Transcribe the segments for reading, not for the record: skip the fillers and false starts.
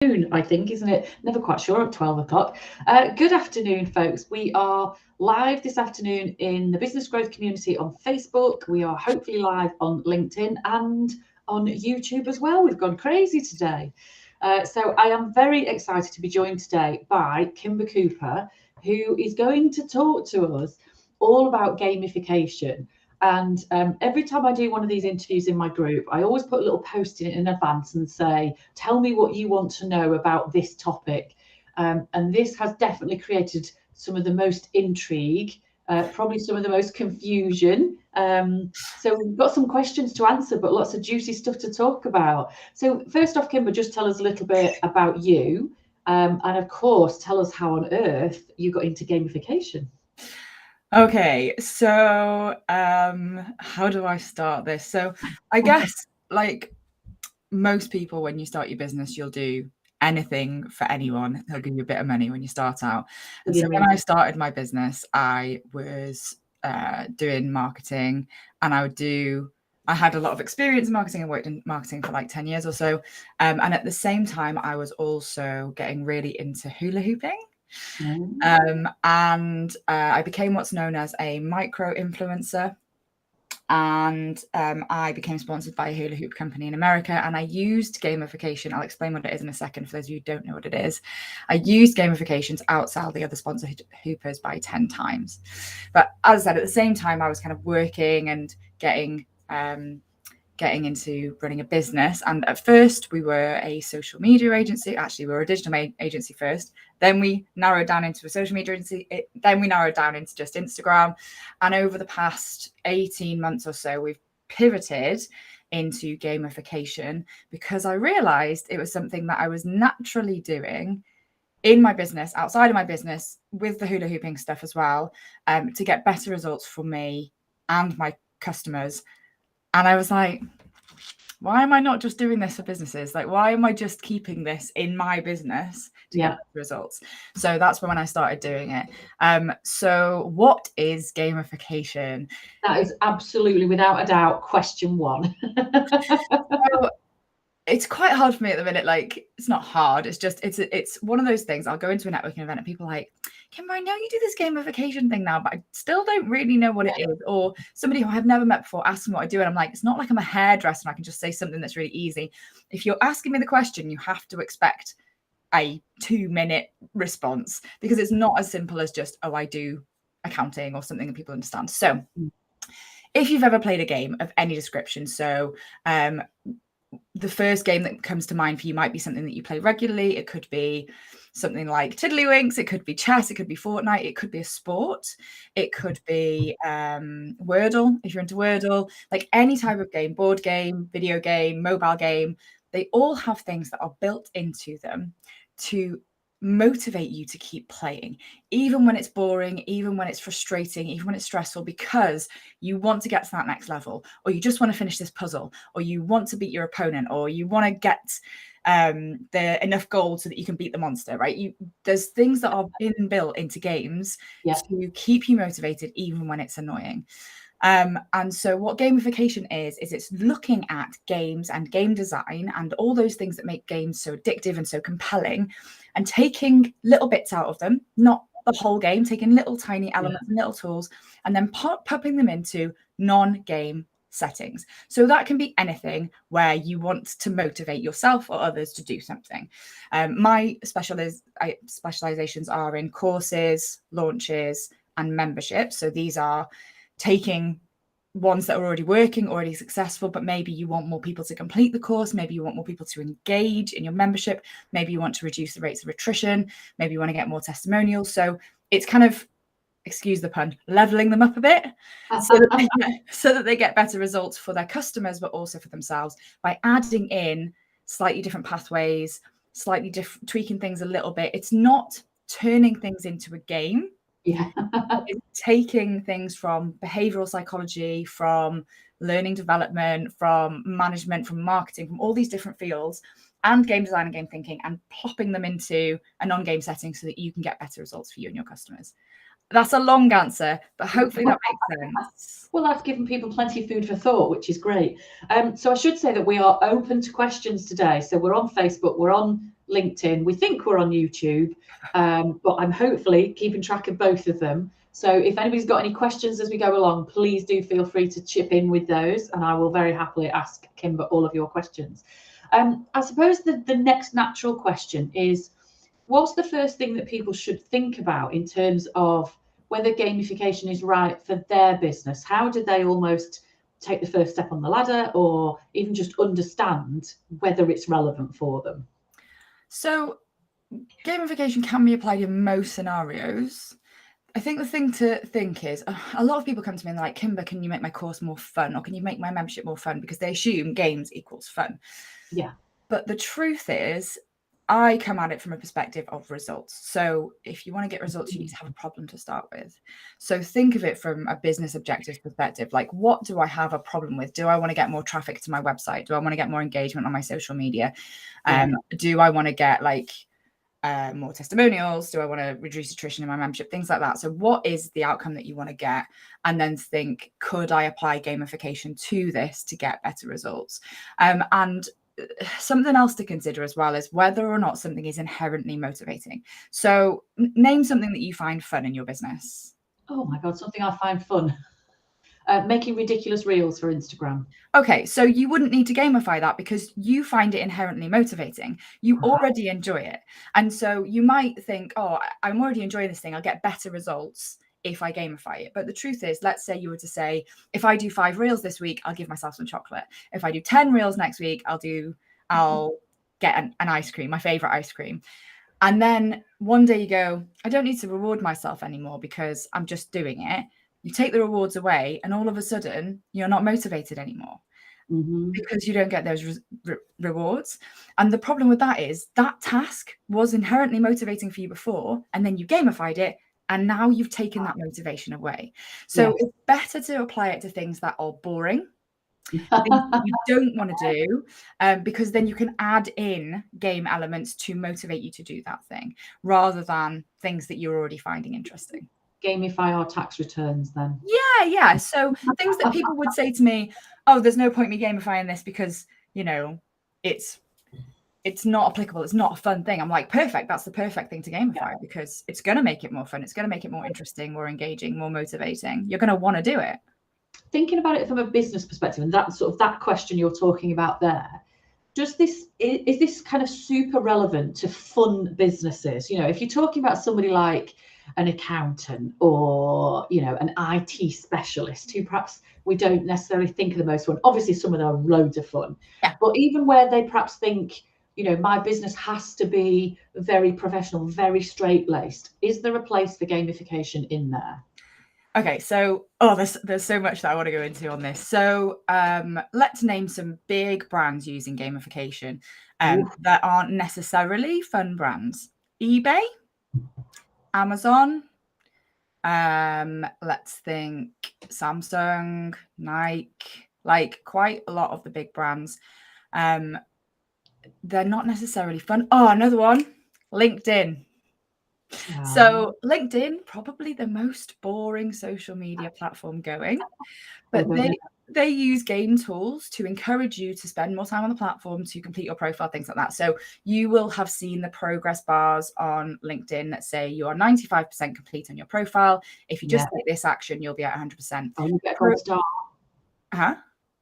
I think, isn't it? Never quite sure at 12 o'clock. Good afternoon, folks. We are live this afternoon in the business growth community on Facebook. We are hopefully live on LinkedIn and on YouTube as well. We've gone crazy today. So I am very excited to be joined today by Kimba Cooper, who is going to talk to us all about gamification. And every time I do one of these interviews in my group, I always put a little post in advance and say, tell me what you want to know about this topic. And this has definitely created some of the most intrigue, probably some of the most confusion. So we've got some questions to answer, but lots of juicy stuff to talk about. So first off, Kimber, just tell us a little bit about you. And of course, tell us how on earth you got into gamification. Okay, so how do I start this? So I guess like most people, when you start your business, you'll do anything for anyone. They'll give you a bit of money when you start out. And so when I started my business, I was doing marketing, and I had a lot of experience in marketing. I worked in marketing for like 10 years or so. And at the same time, I was also getting really into hula hooping. And I became what's known as a micro influencer, and I became sponsored by a hula hoop company in America, and I used gamification. I'll explain what it is in a second for those of you who don't know what it is. I used gamification to outsell the other sponsor hoopers by 10 times. But as I said, at the same time, I was kind of working and getting into running a business. And at first we were a social media agency. Actually, we were a digital agency first. Then we narrowed down into a social media agency. Then we narrowed down into just Instagram. And over the past 18 months or so, we've pivoted into gamification because I realized it was something that I was naturally doing in my business, outside of my business, with the hula hooping stuff as well, to get better results for me and my customers. And I was like, why am I not just doing this for businesses? Like, why am I just keeping this in my business to get better results? So that's when I started doing it. So what is gamification? That is absolutely, without a doubt, question one. So, it's quite hard for me at the minute. Like, it's not hard. It's just, it's one of those things. I'll go into a networking event and people are like, Kimber, I know you do this gamification thing now, but I still don't really know what it is. Or somebody who I've never met before asks me what I do. And I'm like, it's not like I'm a hairdresser and I can just say something that's really easy. If you're asking me the question, you have to expect a 2-minute response, because it's not as simple as just, oh, I do accounting or something that people understand. So if you've ever played a game of any description, so the first game that comes to mind for you might be something that you play regularly. It could be something like Tiddlywinks. It could be chess. It could be Fortnite. It could be a sport. It could be Wordle, if you're into Wordle. Like any type of game, board game, video game, mobile game, they all have things that are built into them to motivate you to keep playing, even when it's boring, even when it's frustrating, even when it's stressful, because you want to get to that next level, or you just want to finish this puzzle, or you want to beat your opponent, or you want to get the enough gold so that you can beat the monster, right? There's things that are inbuilt into games to keep you motivated even when it's annoying. And so what gamification is it's looking at games and game design and all those things that make games so addictive and so compelling, and taking little bits out of them, not the whole game, taking little tiny elements and little tools, and then popping them into non-game settings. So that can be anything where you want to motivate yourself or others to do something. My specializations are in courses, launches, and memberships. So these are taking ones that are already working, already successful, but maybe you want more people to complete the course. Maybe you want more people to engage in your membership. Maybe you want to reduce the rates of attrition. Maybe you want to get more testimonials. So it's kind of, excuse the pun, leveling them up a bit so that they get better results for their customers, but also for themselves, by adding in slightly different pathways, slightly different, tweaking things a little bit. It's not turning things into a game. It's taking things from behavioral psychology, from learning development, from management, from marketing, from all these different fields, and game design and game thinking, and plopping them into a non-game setting so that you can get better results for you and your customers. That's a long answer, but hopefully that makes sense. Well, that's given people plenty of food for thought, which is great. So I should say that we are open to questions today. So we're on Facebook, we're on LinkedIn. We think we're on YouTube, but I'm hopefully keeping track of both of them. So if anybody's got any questions as we go along, please do feel free to chip in with those, and I will very happily ask Kimba all of your questions. I suppose the next natural question is, what's the first thing that people should think about in terms of whether gamification is right for their business? How do they almost take the first step on the ladder, or even just understand whether it's relevant for them? So gamification can be applied in most scenarios. I think the thing to think is, a lot of people come to me and they're like, Kimba, can you make my course more fun? Or can you make my membership more fun? Because they assume games equals fun. Yeah. But the truth is, I come at it from a perspective of results. So if you want to get results, you need to have a problem to start with. So think of it from a business objectives perspective. Like, what do I have a problem with? Do I want to get more traffic to my website? Do I want to get more engagement on my social media? Do I want to get more testimonials? Do I want to reduce attrition in my membership? Things like that. So what is the outcome that you want to get? And then think, could I apply gamification to this to get better results? And something else to consider as well is whether or not something is inherently motivating. So name something that you find fun in your business. Oh my God, something I find fun. Making ridiculous reels for Instagram. Okay, so you wouldn't need to gamify that because you find it inherently motivating. You already enjoy it. And so you might think, oh, I'm already enjoying this thing. I'll get better results if I gamify it. But the truth is, let's say you were to say, if I do 5 reels this week, I'll give myself some chocolate. If I do 10 reels next week, I'll get an ice cream, my favorite ice cream. And then one day you go, I don't need to reward myself anymore because I'm just doing it. You take the rewards away and all of a sudden you're not motivated anymore because you don't get those rewards. And the problem with that is that task was inherently motivating for you before, and then you gamified it, and now you've taken that motivation away. So it's better to apply it to things that are boring, things that you don't want to do, because then you can add in game elements to motivate you to do that thing, rather than things that you're already finding interesting. Gamify our tax returns then. Yeah. So things that people would say to me, oh, there's no point me gamifying this because, you know, it's not applicable. It's not a fun thing. I'm like, perfect. That's the perfect thing to gamify because it's going to make it more fun. It's going to make it more interesting, more engaging, more motivating. You're going to want to do it. Thinking about it from a business perspective, and that sort of that question you're talking about there, is this kind of super relevant to fun businesses? You know, if you're talking about somebody like an accountant or, you know, an IT specialist who perhaps we don't necessarily think are the most fun. Obviously, some of them are loads of fun. Yeah. But even where they perhaps think, you know, my business has to be very professional, very straight-laced, is there a place for gamification in there? Okay, so there's so much that I want to go into on this. So let's name some big brands using gamification that aren't necessarily fun brands. eBay, Amazon, let's think Samsung, Nike, like quite a lot of the big brands. They're not necessarily fun. Oh, another one, LinkedIn. So LinkedIn, probably the most boring social media platform going, but they use game tools to encourage you to spend more time on the platform, to complete your profile, things like that. So you will have seen the progress bars on LinkedIn that say you are 95% complete on your profile. If you just take this action, you'll be at 100%. Oh, you get a gold star.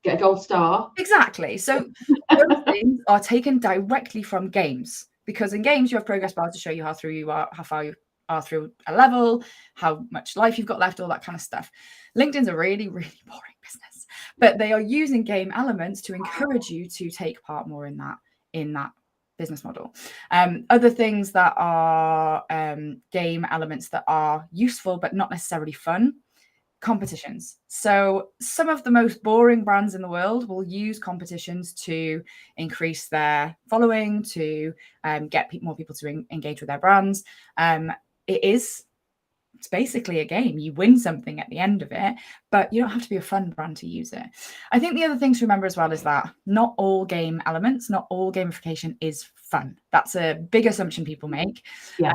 Get a gold star. Exactly. So those things are taken directly from games. Because in games, you have progress bars to show you how far you are through a level, how much life you've got left, all that kind of stuff. LinkedIn's a really, really boring business, but they are using game elements to encourage you to take part more in that business model. Other things that are game elements that are useful but not necessarily fun. Competitions. So some of the most boring brands in the world will use competitions to increase their following, to get more people to engage with their brands. It's basically a game. You win something at the end of it, but you don't have to be a fun brand to use it. I think the other thing to remember as well is that not all game elements, not all gamification is fun. That's a big assumption people make. Yeah.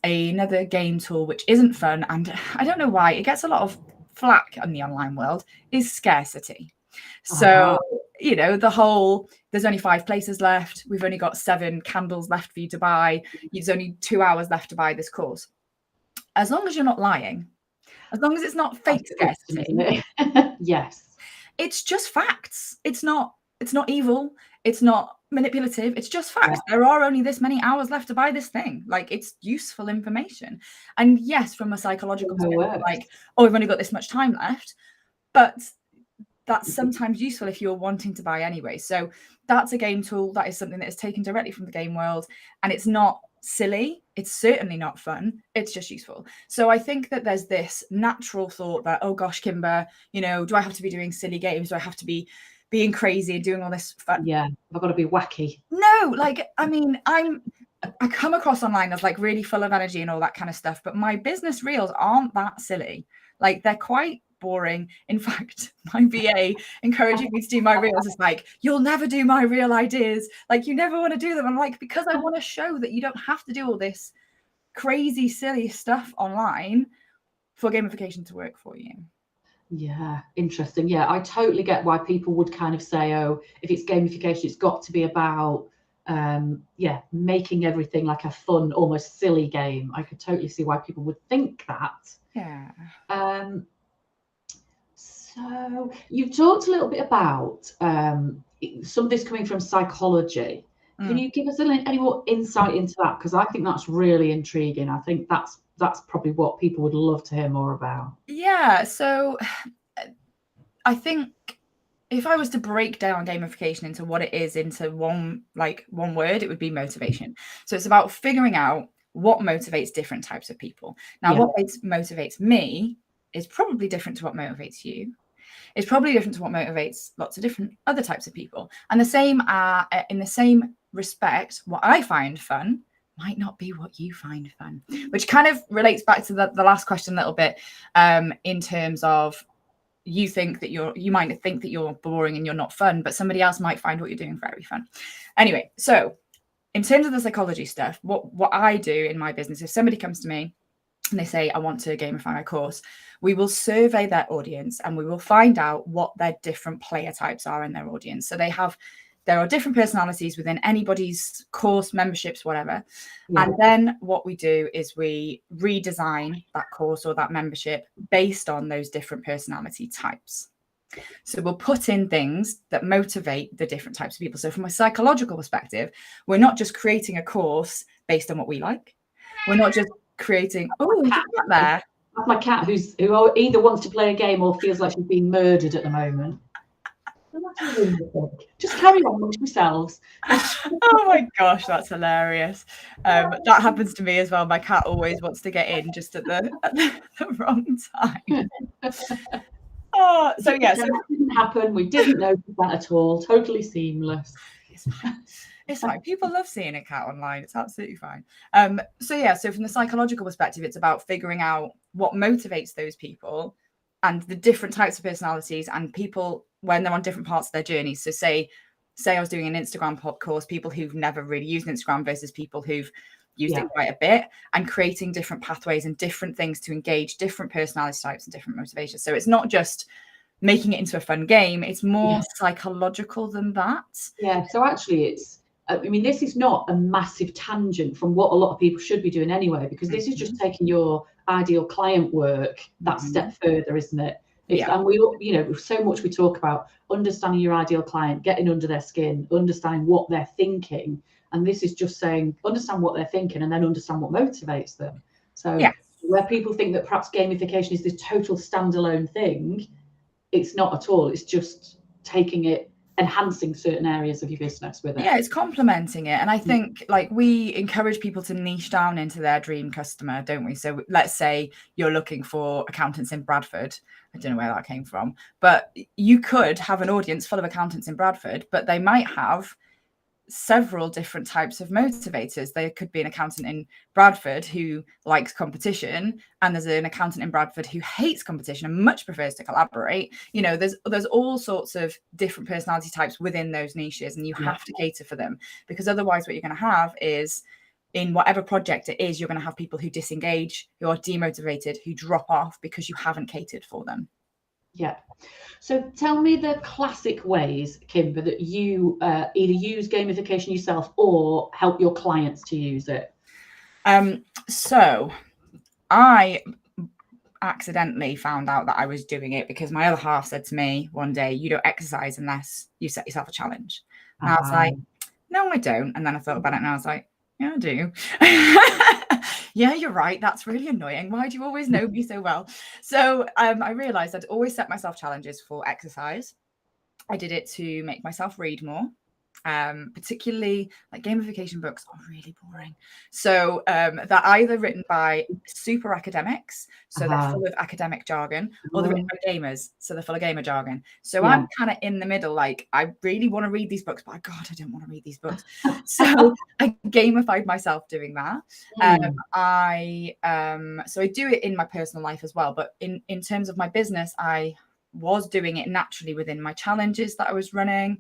Another game tool which isn't fun, and I don't know why, it gets a lot of flack in the online world, is scarcity. So, you know, there's only 5 places left. We've only got 7 candles left for you to buy. There's only 2 hours left to buy this course. As long as you're not lying, as long as it's not fake scarcity. Yes. It's just facts. It's not evil. It's not manipulative. It's just facts. Yeah. There are only this many hours left to buy this thing. Like, it's useful information. And yes, from a psychological perspective, like, oh, we've only got this much time left. But that's sometimes useful if you're wanting to buy anyway. So that's a game tool. That is something that is taken directly from the game world. And it's not silly. It's certainly not fun. It's just useful. So I think that there's this natural thought that, oh gosh, Kimba, you know, do I have to be doing silly games? Do I have to be being crazy and doing all this fun? Yeah, I've got to be wacky. No, like, I mean, I come across online as like really full of energy and all that kind of stuff, but my business reels aren't that silly. Like, they're quite boring. In fact, my VA encouraging me to do my reels is like, you'll never do my reel ideas. Like, you never want to do them. I'm like, because I want to show that you don't have to do all this crazy, silly stuff online for gamification to work for you. Yeah, interesting. Yeah, I totally get why people would kind of say, oh, if it's gamification, it's got to be about making everything like a fun, almost silly game. I could totally see why people would think that. Yeah. So you've talked a little bit about some of this coming from psychology. Can you give us any more insight into that? Because I think that's really intriguing. I think that's probably what people would love to hear more about. Yeah. So I think if I was to break down gamification into what it is into one word, it would be motivation. So it's about figuring out what motivates different types of people. Now, what motivates me is probably different to what motivates you. It's probably different to what motivates lots of different other types of people. And the same in the same respect, what I find fun might not be what you find fun, which kind of relates back to the last question a little bit, in terms of you might think that you're boring and you're not fun, but somebody else might find what you're doing very fun. Anyway, so in terms of the psychology stuff, what I do in my business, if somebody comes to me and they say, I want to gamify my course, we will survey their audience and we will find out what their different player types are in their audience. So there are different personalities within anybody's course, memberships, whatever. Yeah. And then what we do is we redesign that course or that membership based on those different personality types. So we'll put in things that motivate the different types of people. So from a psychological perspective, we're not just creating a course based on what we like. We're not just creating, there. That's my cat who either wants to play a game or feels like she's being murdered at the moment. Just carry on amongst yourselves. Oh my gosh, that's hilarious. That happens to me as well. My cat always wants to get in just at the wrong time. So yeah, so it didn't happen. We didn't notice that at all. Totally seamless. It's fine. People love seeing a cat online. It's absolutely fine. So from the psychological perspective, it's about figuring out what motivates those people and the different types of personalities and people when they're on different parts of their journey. So say I was doing an Instagram course, people who've never really used Instagram versus people who've used it quite a bit, and creating different pathways and different things to engage different personality types and different motivations. So it's not just making it into a fun game. It's more psychological than that. Yeah. So actually this is not a massive tangent from what a lot of people should be doing anyway, because this is just taking your ideal client work that step further, isn't it? And we, so much we talk about understanding your ideal client, getting under their skin, understanding what they're thinking. And this is just saying, understand what they're thinking and then understand what motivates them. So where people think that perhaps gamification is this total standalone thing, it's not at all. It's just taking it, enhancing certain areas of your business with it. Yeah, it's complementing it. And I think we encourage people to niche down into their dream customer, don't we? So let's say you're looking for accountants in Bradford. I don't know where that came from, but you could have an audience full of accountants in Bradford, but they might have several different types of motivators. There could be an accountant in Bradford who likes competition, and there's an accountant in Bradford who hates competition and much prefers to collaborate. There's all sorts of different personality types within those niches, and you have to cater for them, because otherwise what you're going to have is, in whatever project it is, you're going to have people who disengage, who are demotivated, who drop off because you haven't catered for them. Yeah. So tell me the classic ways, Kimber, that you either use gamification yourself or help your clients to use it. So I accidentally found out that I was doing it because my other half said to me one day, you don't exercise unless you set yourself a challenge. And I was like, no, I don't. And then I thought about it and I was like, yeah, I do. Yeah, you're right. That's really annoying. Why do you always know me so well? So I realized I'd always set myself challenges for exercise. I did it to make myself read more. Particularly like gamification books are really boring. So they're either written by super academics, so they're full of academic jargon, or they're written by gamers, so they're full of gamer jargon. So I'm kind of in the middle, like I really want to read these books, but God, I don't want to read these books. So I gamified myself doing that. So I do it in my personal life as well, but in terms of my business, I was doing it naturally within my challenges that I was running.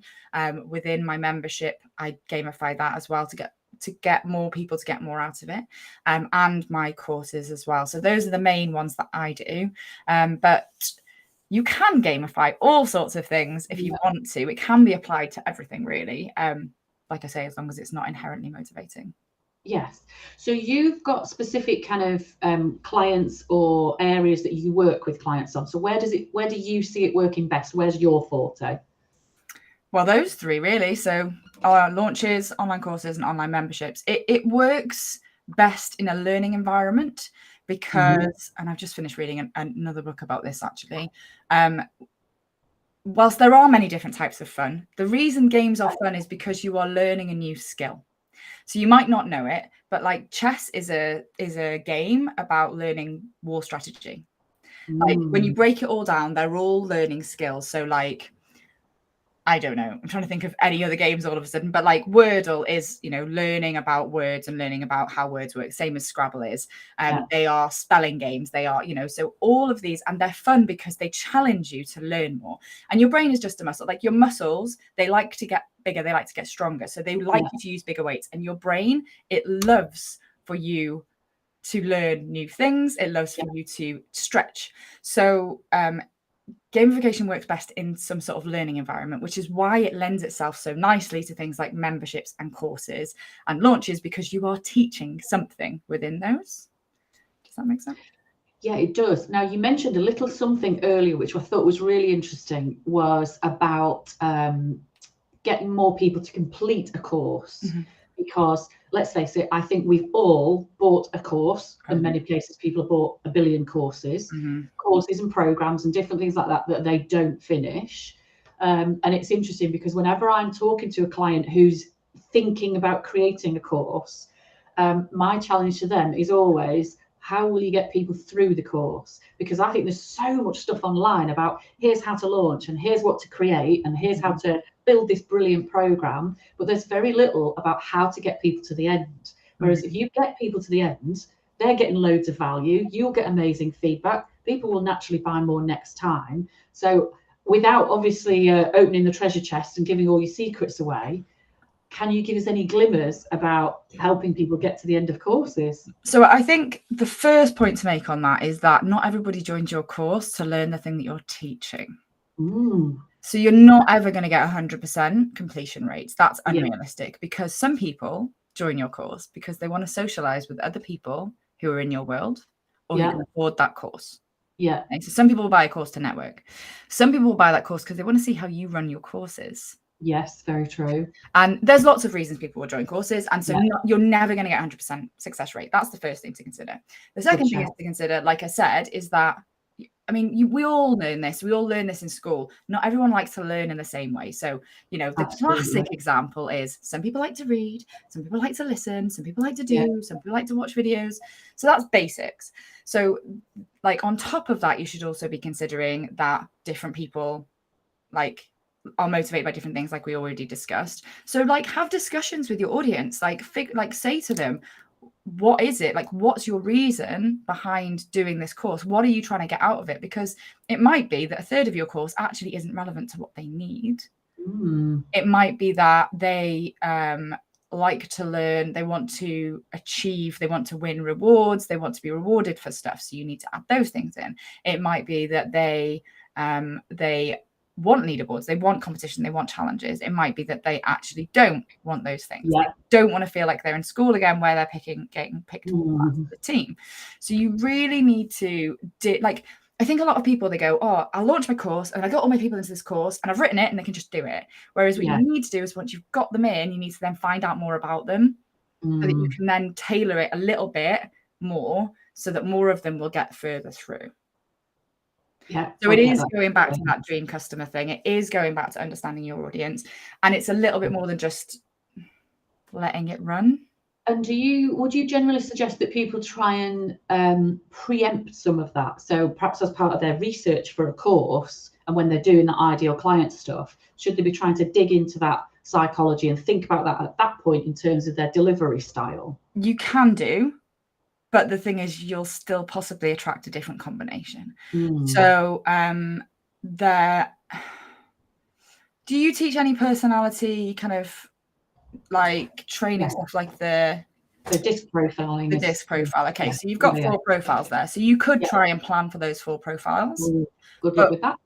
Within my membership, I gamify that as well to get more people to get more out of it, and my courses as well. So those are the main ones that I do. But you can gamify all sorts of things if you want to. It can be applied to everything, really. Like I say, as long as it's not inherently motivating. Yes. So you've got specific kind of clients or areas that you work with clients on. So where do you see it working best? Where's your forte? Well, those three really. So our launches, online courses, and online memberships. It works best in a learning environment because, and I've just finished reading another book about this actually. Whilst there are many different types of fun, the reason games are fun is because you are learning a new skill. So you might not know it, but like chess is a game about learning war strategy. Like when you break it all down, they're all learning skills. So like, I don't know, I'm trying to think of any other games all of a sudden, but like Wordle is, learning about words and learning about how words work, same as Scrabble is. They are spelling games. They are, so all of these, and they're fun because they challenge you to learn more. And your brain is just a muscle. Like your muscles, they like to get bigger, they like to get stronger. So they like you to use bigger weights. And your brain, it loves for you to learn new things. It loves for you to stretch. So gamification works best in some sort of learning environment, which is why it lends itself so nicely to things like memberships and courses and launches, because you are teaching something within those. Does that make sense? Yeah, it does. Now, you mentioned a little something earlier, which I thought was really interesting, was about getting more people to complete a course. Because let's face it, I think we've all bought a course. In many cases, people have bought a billion courses and programs and different things like that they don't finish. And it's interesting because whenever I'm talking to a client who's thinking about creating a course, my challenge to them is always, how will you get people through the course? Because I think there's so much stuff online about here's how to launch and here's what to create and here's how to build this brilliant program, but there's very little about how to get people to the end. Whereas if you get people to the end, they're getting loads of value, you'll get amazing feedback, people will naturally buy more next time. So without obviously opening the treasure chest and giving all your secrets away, can you give us any glimmers about helping people get to the end of courses? So I think the first point to make on that is that not everybody joins your course to learn the thing that you're teaching. So you're not ever going to get 100% completion rates. That's unrealistic because some people join your course because they want to socialize with other people who are in your world or who can afford that course. Okay? So some people will buy a course to network. Some people will buy that course because they want to see how you run your courses. Yes, very true. And there's lots of reasons people will join courses. And so you're never going to get 100% success rate. That's the first thing to consider. The second thing is to consider, like I said, is that, I mean, we all learn this. We all learn this in school. Not everyone likes to learn in the same way. So, the classic example is some people like to read, some people like to listen, some people like to do, some people like to watch videos. So that's basics. So like on top of that, you should also be considering that different people are motivated by different things, like we already discussed. So like have discussions with your audience, like say to them, what is it? Like, what's your reason behind doing this course? What are you trying to get out of it? Because it might be that a third of your course actually isn't relevant to what they need. It might be that they like to learn, they want to achieve, they want to win rewards, they want to be rewarded for stuff. So you need to add those things in. It might be that they They want leaderboards, they want competition, they want challenges. It might be that they actually don't want those things. They don't want to feel like they're in school again where they're getting picked as the team. So you really need to like, I think a lot of people, they go, oh, I'll launch my course and I got all my people into this course and I've written it and they can just do it. Whereas what you need to do is once you've got them in, you need to then find out more about them so that you can then tailor it a little bit more so that more of them will get further through. So it is going back to that dream customer thing. It is going back to understanding your audience, and it's a little bit more than just letting it run. And would you generally suggest that people try and preempt some of that? So perhaps as part of their research for a course, and when they're doing the ideal client stuff, should they be trying to dig into that psychology and think about that at that point in terms of their delivery style? You can do. But the thing is, you'll still possibly attract a different combination. So do you teach any personality kind of like training stuff, like the disc profiling? The disc profile. Okay, so you've got 4 profiles there. So you could try and plan for those 4 profiles. Good luck with that.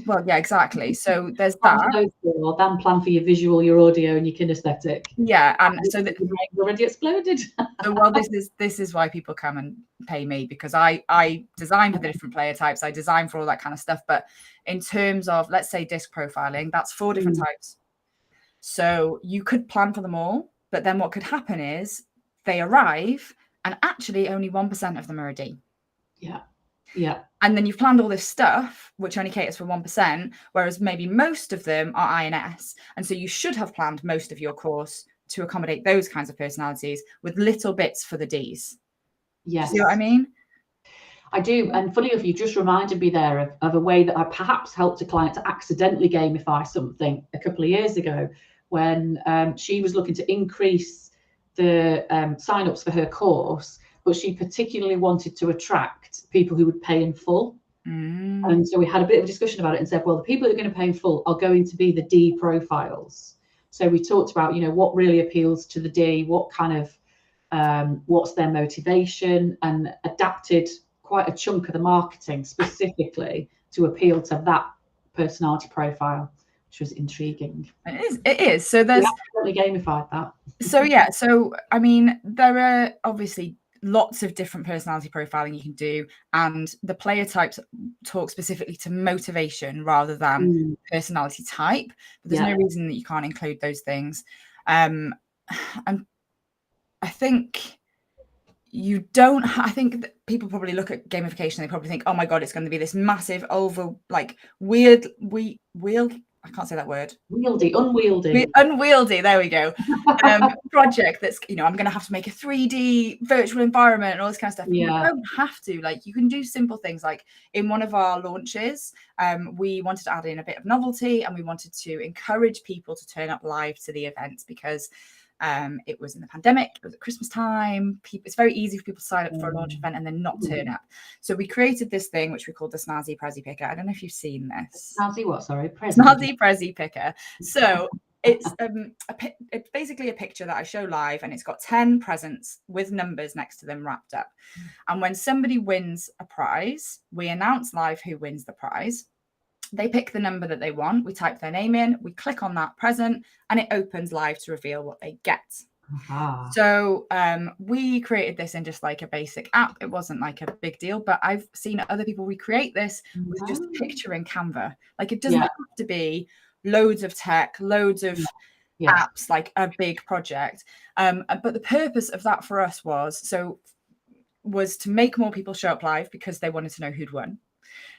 Well, yeah, exactly. So there's that. Then plan for your visual, your audio, and your kinesthetic. Yeah, and so that already exploded. Well, this is why people come and pay me, because I design for the different player types. I design for all that kind of stuff. But in terms of, let's say, disc profiling, that's 4 different types. So you could plan for them all, but then what could happen is they arrive and actually only 1% of them are a D. Yeah. And then you've planned all this stuff, which only caters for 1%, whereas maybe most of them are I and S. And so you should have planned most of your course to accommodate those kinds of personalities with little bits for the Ds. Yes. See what I mean? I do. And funny enough, you just reminded me there of a way that I perhaps helped a client to accidentally gamify something a couple of years ago when she was looking to increase the sign-ups for her course, but she particularly wanted to attract people who would pay in full. And so we had a bit of a discussion about it and said, well, the people that are going to pay in full are going to be the D profiles. So we talked about, what really appeals to the D, what kind of, what's their motivation, and adapted quite a chunk of the marketing specifically to appeal to that personality profile, which was intriguing. It is. So there's definitely gamified that. So yeah. So I mean, there are obviously lots of different personality profiling you can do, and the player types talk specifically to motivation rather than personality type. But there's no reason that you can't include those things. And I think you don't. I think that people probably look at gamification. They probably think, "Oh my god, it's going to be this massive, over, like weird, I can't say that word. Unwieldy. There we go. Project that's, I'm going to have to make a 3D virtual environment and all this kind of stuff. You don't have to. Like, you can do simple things. Like in one of our launches, we wanted to add in a bit of novelty, and we wanted to encourage people to turn up live to the events because it was in the pandemic, it was at Christmas time. It's very easy for people to sign up for a launch event and then not turn up. So we created this thing which we called the Snazzy Prezzy Picker. I don't know if you've seen this. Snazzy what? Sorry, Snazzy Prezzy Picker. So it's it's basically a picture that I show live, and it's got 10 presents with numbers next to them wrapped up. And when somebody wins a prize, we announce live who wins the prize. They pick the number that they want. We type their name in. We click on that present, and it opens live to reveal what they get. So we created this in just like a basic app. It wasn't like a big deal, but I've seen other people recreate this with just a picture in Canva. Like, it doesn't have to be loads of tech, loads of apps, like a big project. But the purpose of that for us was to make more people show up live because they wanted to know who'd won.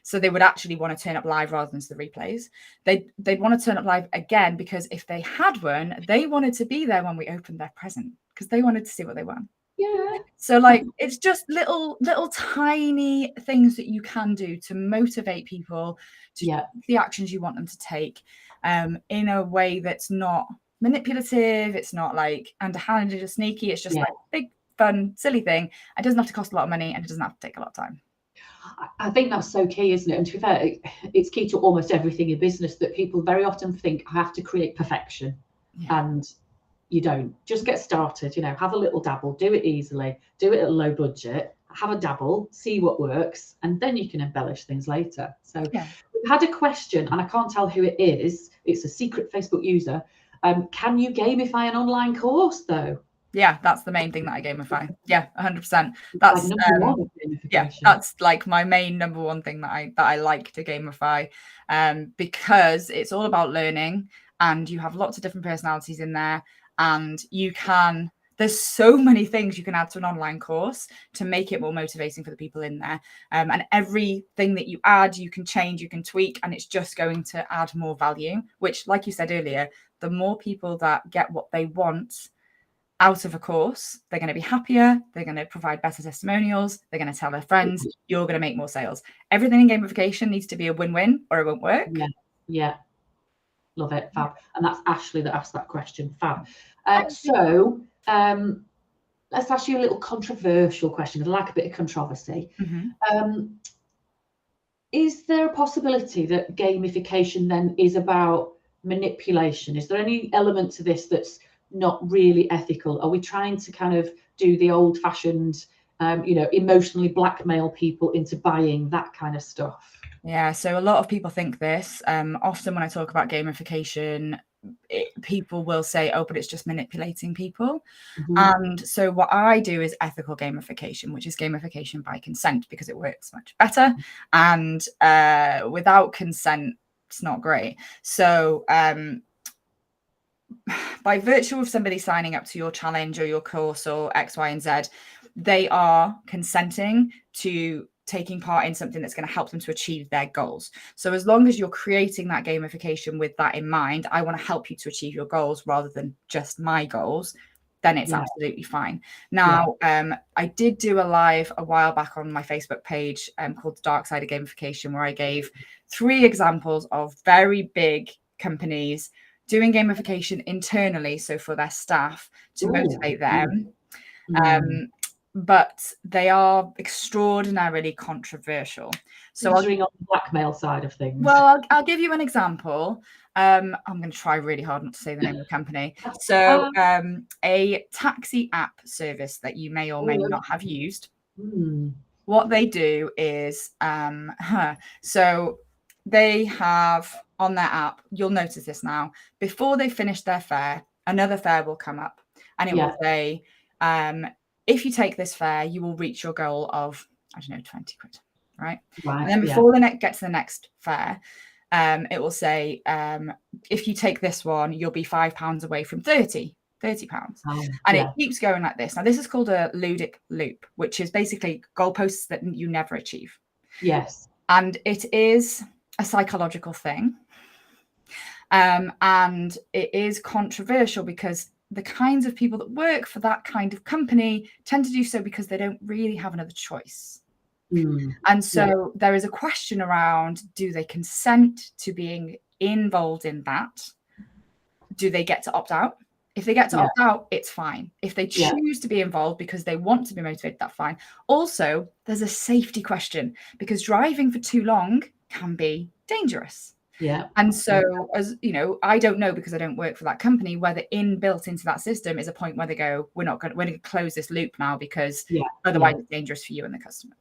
So they would actually want to turn up live rather than to the replays. They'd want to turn up live again because if they had won, they wanted to be there when we opened their present because they wanted to see what they won. Yeah. So like, it's just little tiny things that you can do to motivate people to take the actions you want them to take in a way that's not manipulative. It's not like underhanded or sneaky. It's just like big, fun, silly thing. It doesn't have to cost a lot of money, and it doesn't have to take a lot of time. I think that's so key, isn't it? And to be fair, it's key to almost everything in business that people very often think I have to create perfection, and you don't. Just get started, have a little dabble, do it easily, do it at a low budget, have a dabble, see what works, and then you can embellish things later. So Yeah. we've had a question, and I can't tell who it is. It's a secret Facebook user. Can you gamify an online course though? Yeah, that's the main thing that I gamify. Yeah, 100%. Like That's number one of gamification. Yeah, that's like my main number one thing that I like to gamify, because it's all about learning, and you have lots of different personalities in there, and there's so many things you can add to an online course to make it more motivating for the people in there. And everything that you add, you can change, you can tweak, and it's just going to add more value, which, like you said earlier, the more people that get what they want out of a course, they're going to be happier, they're going to provide better testimonials, they're going to tell their friends, you're going to make more sales. Everything in gamification needs to be a win-win or it won't work. Yeah. Love it. Fab. And that's Ashley that asked that question. Fab. So let's ask you a little controversial question. I like a bit of controversy. Is there a possibility that gamification then is about manipulation? Is there any element to this that's not really ethical? Are we trying to kind of do the old-fashioned, emotionally blackmail people into buying that kind of stuff? Yeah, so a lot of people think this. Often when I talk about gamification, people will say, oh, but it's just manipulating people. And so what I do is ethical gamification, which is gamification by consent, because it works much better. And without consent, it's not great. So by virtue of somebody signing up to your challenge or your course or X, Y, and Z, they are consenting to taking part in something that's going to help them to achieve their goals. So as long as you're creating that gamification with that in mind, I want to help you to achieve your goals rather than just my goals, then it's absolutely fine. Now, I did do a live a while back on my Facebook page called The Dark Side of Gamification, where I gave 3 examples of very big companies doing gamification internally, so for their staff to motivate them. But they are extraordinarily controversial. So on the blackmail side of things. Well, I'll give you an example. I'm going to try really hard not to say the name of the company. So a taxi app service that you may or may not have used. What they do is, so they have on their app, you'll notice this now, before they finish their fare, another fare will come up and it will say, if you take this fare, you will reach your goal of, I don't know, 20 quid, right? And then before they get to the next fare, it will say, if you take this one, you'll be £5 away from £30. And it keeps going like this. Now, this is called a Ludic Loop, which is basically goalposts that you never achieve. Yes. And it is a psychological thing. And it is controversial because the kinds of people that work for that kind of company tend to do so because they don't really have another choice. And so there is a question around, do they consent to being involved in that? Do they get to opt out? If they get to opt out, it's fine. If they choose to be involved because they want to be motivated, that's fine. Also, there's a safety question because driving for too long can be dangerous. And so, as you know, I don't know because I don't work for that company whether inbuilt into that system is a point where they go, we're going to close this loop now because otherwise it's dangerous for you and the customers.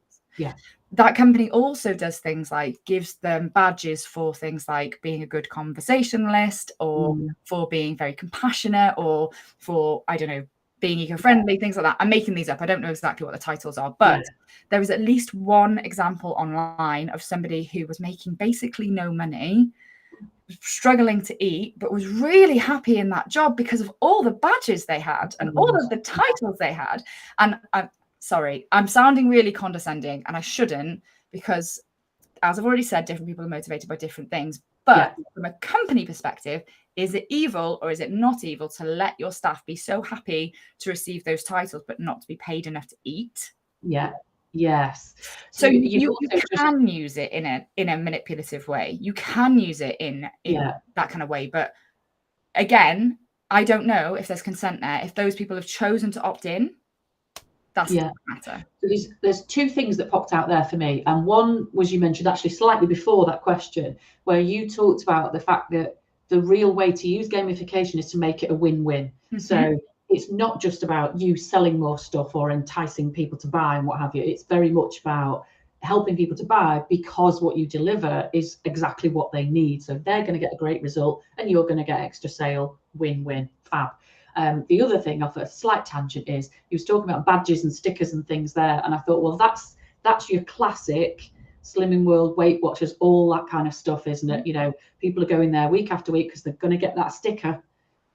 That company also does things like gives them badges for things like being a good conversationalist or for being very compassionate or for, I don't know, being eco-friendly, things like that. I'm making these up. I don't know exactly what the titles are, but there is at least one example online of somebody who was making basically no money, struggling to eat, but was really happy in that job because of all the badges they had and all of the titles they had. And I'm sorry, I'm sounding really condescending and I shouldn't, because as I've already said, different people are motivated by different things. But from a company perspective, is it evil or is it not evil to let your staff be so happy to receive those titles, but not to be paid enough to eat? Yes. So you can use it in a manipulative way. You can use it in that kind of way. But again, I don't know if there's consent there. If those people have chosen to opt in, that's a different matter. So there's 2 things that popped out there for me. And one was you mentioned actually slightly before that question, where you talked about the fact that the real way to use gamification is to make it a win-win. So it's not just about you selling more stuff or enticing people to buy and what have you. It's very much about helping people to buy because what you deliver is exactly what they need. So they're going to get a great result and you're going to get extra sale, win-win, fab. The other thing off a slight tangent is he was talking about badges and stickers and things there. And I thought, well, that's your classic Slimming World, Weight Watchers, all that kind of stuff, isn't it? You know, people are going there week after week because they're going to get that sticker.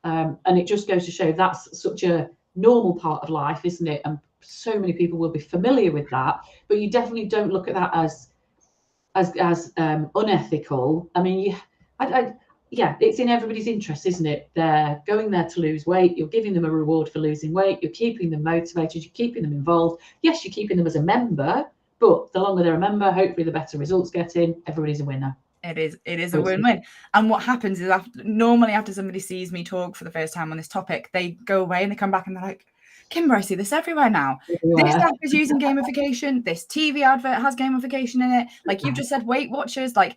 And it just goes to show that's such a normal part of life, isn't it? And so many people will be familiar with that, but you definitely don't look at that as unethical. I mean, yeah, it's in everybody's interest, isn't it? They're going there to lose weight. You're giving them a reward for losing weight. You're keeping them motivated. You're keeping them involved. Yes, you're keeping them as a member, but the longer they're a member, hopefully the better results get in. Everybody's a winner. It is a win-win. And what happens is normally after somebody sees me talk for the first time on this topic, they go away and they come back and they're like, Kimba, I see this everywhere now. This app is using gamification. This TV advert has gamification in it. Like you've just said, Weight Watchers, like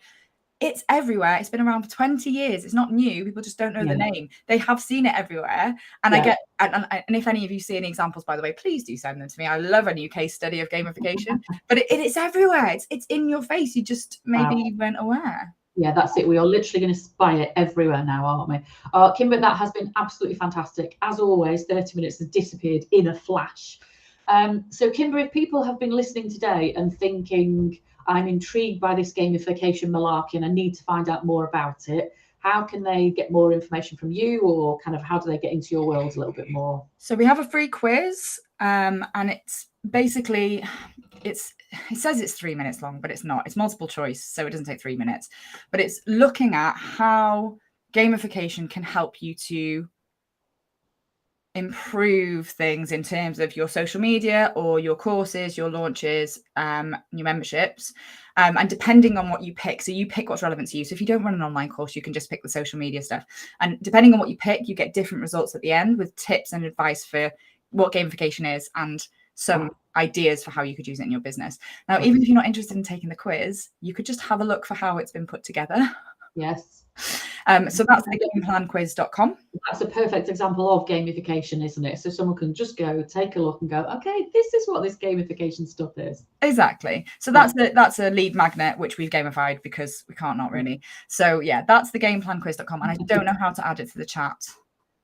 it's everywhere. It's been around for 20 years. It's not new. People just don't know the name. They have seen it everywhere. And I get, and if any of you see any examples, by the way, please do send them to me. I love a new case study of gamification, but it's everywhere. It's in your face. You just maybe weren't aware. Yeah, that's it. We are literally going to spy it everywhere now, aren't we? Kimba, that has been absolutely fantastic. As always, 30 minutes has disappeared in a flash. So Kimba, if people have been listening today and thinking, I'm intrigued by this gamification malarkey and I need to find out more about it, how can they get more information from you, or kind of how do they get into your world a little bit more? So we have a free quiz, and it's basically, it says it's 3 minutes long, but it's not. It's multiple choice, so it doesn't take 3 minutes. But it's looking at how gamification can help you to improve things in terms of your social media or your courses, your launches, your memberships, and depending on what you pick. So you pick what's relevant to you. So if you don't run an online course, you can just pick the social media stuff, and depending on what you pick, you get different results at the end with tips and advice for what gamification is and some ideas for how you could use it in your business. Now, even if you're not interested in taking the quiz, you could just have a look for how it's been put together. Yes. So that's the gameplanquiz.com. That's a perfect example of gamification, isn't it? So someone can just go take a look and go, okay, this is what this gamification stuff is. Exactly. So that's a lead magnet, which we've gamified because we can't not really. So yeah, that's the gameplanquiz.com. And I don't know how to add it to the chat.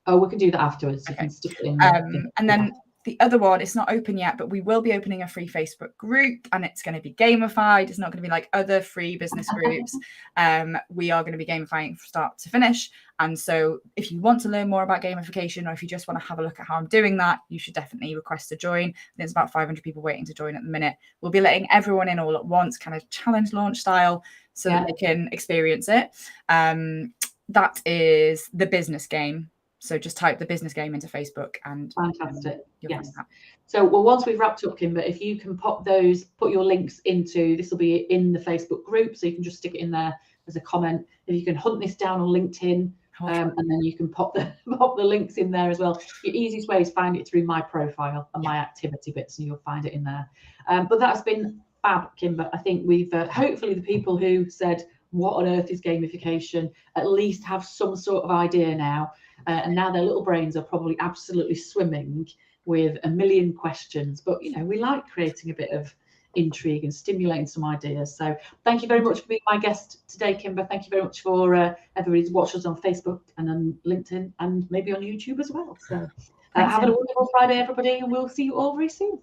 Oh, we can do that afterwards. Okay. You can stick it in. And then the other one, it's not open yet, but we will be opening a free Facebook group, and it's going to be gamified. It's not going to be like other free business groups. We are going to be gamifying from start to finish. And so if you want to learn more about gamification, or if you just want to have a look at how I'm doing that, you should definitely request to join. There's about 500 people waiting to join at the minute. We'll be letting everyone in all at once, kind of challenge launch style, so that they can experience it. That is the business game. So just type the business game into Facebook and fantastic. Yes. So once we've wrapped up, Kimba, if you can put your links into, this will be in the Facebook group, so you can just stick it in there as a comment. If you can hunt this down on LinkedIn, and then you can pop the links in there as well. Your easiest way is find it through my profile and my activity bits, and you'll find it in there. But that's been fab, Kimba. I think we've hopefully the people who said, what on earth is gamification, at least have some sort of idea now. And now their little brains are probably absolutely swimming with a million questions. But, you know, we like creating a bit of intrigue and stimulating some ideas. So thank you very much for being my guest today, Kimba. Thank you very much for everybody who's watched us on Facebook and on LinkedIn and maybe on YouTube as well. So have a wonderful Friday, everybody, and we'll see you all very soon.